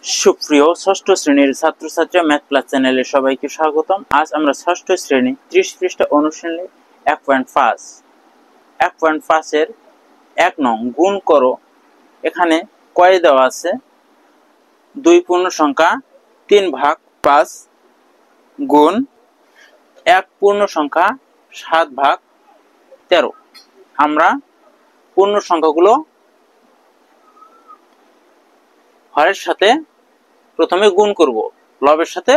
সুপ্রিয় ষষ্ঠ শ্রেণীর ছাত্রছাত্রী ম্যাথ ক্লাস চ্যানেলে সবাইকে স্বাগতম। আজ আমরা ষষ্ঠ শ্রেণী 30 পৃষ্ঠা অনুশীলনী 1.5 এর 1 নং গুণ করো। এখানে কয় দেওয়া আছে? 2 পূর্ণ সংখ্যা 3/5 গুণ 1 পূর্ণ সংখ্যা 7/13। আমরা পূর্ণ সংখ্যাগুলো হরের সাথে প্রথমে গুণ করব, লবের সাথে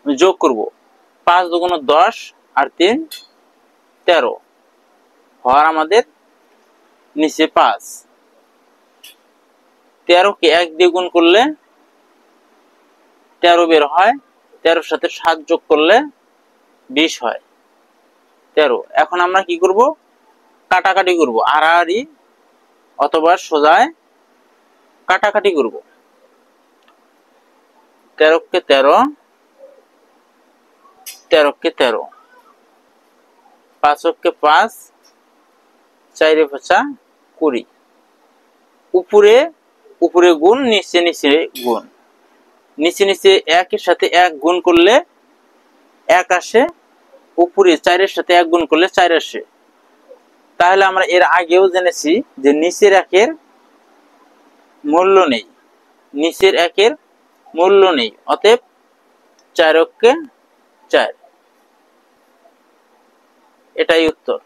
যোগ করব। 5 দুগুণ 10 আর 3 13। হর আমাদের নিচে 5। 13 কে 1 দিয়ে গুণ করলে 13 বের হয়। 13 এর সাথে 7 যোগ করলে 20 হয় 13। এখন আমরা কি করব? কাটাকাটি করব, আড়াআড়ি অথবা সোজায় কাটাকাটি করব। 13 কে 13, 13 কে 13, 5 কে 5, 4 5 20। উপরে উপরে গুণ, নিচে নিচে গুণ। নিচে নিচে 1 এর সাথে 1 গুণ করলে 1 আসে, উপরে 4 এর সাথে 1 গুণ করলে 4 আসে। তাহলে আমরা এর আগেও জেনেছি যে নিচের 1 এর মূল্য নেই, নিচের 1 এর মূল্য নেই, অতএব 4 কে 4। এটাই উত্তর।